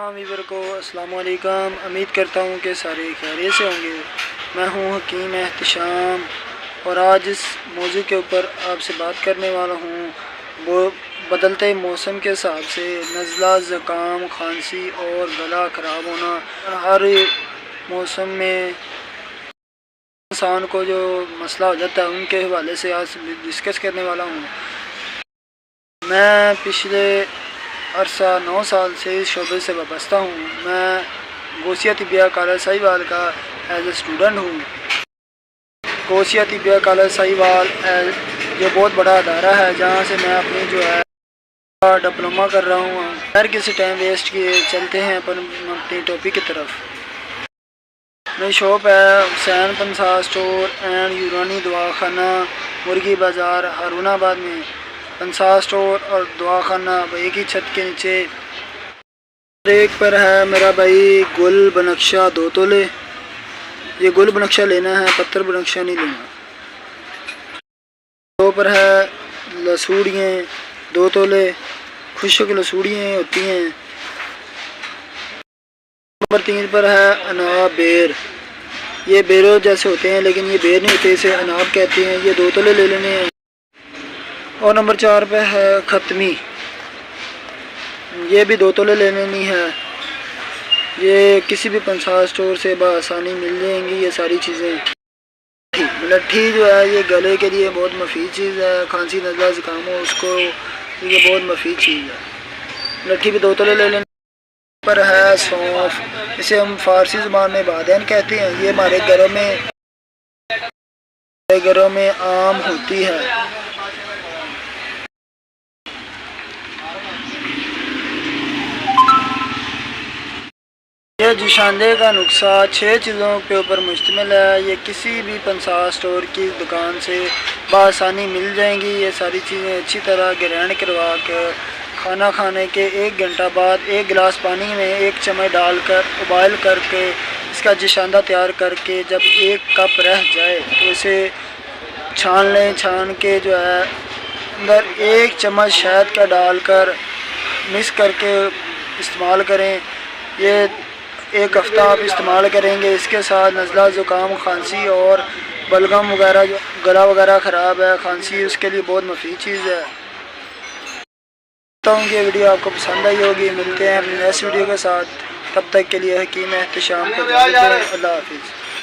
तमाम व्यूअर को अस्सलाम वालेकुम। उम्मीद करता हूँ कि सारे खैरियत से होंगे। मैं हूँ हकीम एहतशाम और आज इस मौजू के ऊपर आपसे बात करने वाला हूँ वो बदलते मौसम के हिसाब से नज़ला, ज़ुकाम, खांसी और गला ख़राब होना। हर मौसम में इंसान को जो मसला हो जाता है उनके हवाले से आज डिस्कस करने वाला हूँ। मैं पिछले अरसा 9 साल से इस शोबे से वाबस्ता हूँ। मैं गौसिया तिबिया कॉलेज साहिवाल का एज ए स्टूडेंट हूँ। गौसिया तिबिया कॉलेज साहिवाल ये बहुत बड़ा अदारा है जहाँ से मैं अपनी जो है डिप्लोमा कर रहा हूँ। हर किसी टाइम वेस्ट किए चलते हैं अपनी टॉपिक की तरफ। मेरी शॉप है हुसैन पंसार स्टोर एंड यूरानी दवाखाना, मुर्गी बाज़ार, हारूनाबाद में। पंसार स्टोर और दवाखाना एक ही छत के नीचे। एक पर है मेरा भाई गुल बनक्शा 2 तोले। ये गुल बनक्शा लेना है, पत्थर बनक्शा नहीं लेना। 2 पर है लसूड़ियाँ 2 तोले, खुशक लसूड़ियाँ होती हैं। नंबर 3 पर है अनाब बेर। ये बेरों जैसे होते हैं लेकिन ये बेर नहीं होते, इसे अनाब कहते हैं। ये 2 तोले ले लेने हैं। और नंबर 4 पे है ख़त्मी। ये भी 2 तोले ले लेनी है। ये किसी भी पंसार स्टोर से बआसानी मिल जाएंगी ये सारी चीज़ें। लट्ठी जो है ये गले के लिए बहुत मुफीद चीज़ है। खांसी नज़ला ज़ुकाम हो उसको ये बहुत मुफीद चीज़ है। लट्ठी भी 2 तोले ले लेनी। पर है सौंफ, इसे हम फ़ारसी ज़ुबान में बादैन कहते हैं। ये हमारे घरों में आम होती है। ये जुशानदे का नुस्खा 6 चीज़ों के ऊपर मुश्तमिल है। ये किसी भी पंसार स्टोर की दुकान से बआसानी मिल जाएंगी। ये सारी चीज़ें अच्छी तरह ग्राइंड करवा कर खाना खाने के 1 घंटा बाद 1 गिलास पानी में 1 चम्मच डालकर उबाल करके इसका जुशानदा तैयार करके जब 1 कप रह जाए तो इसे छान लें। छान के जो है अंदर 1 चम्मच शहद का डालकर मिक्स करके इस्तेमाल करें। ये 1 हफ़्ता आप इस्तेमाल करेंगे। इसके साथ नज़ला, ज़ुकाम, खांसी और बलगम वगैरह जो गला वगैरह ख़राब है, खांसी, उसके लिए बहुत मुफीद चीज़ है। चाहता हूँ कि वीडियो आपको पसंद आई होगी। मिलते हैं अपनी नेक्स्ट वीडियो के साथ। तब तक के लिए हकीम एहतशाम को अल्लाह हाफिज़।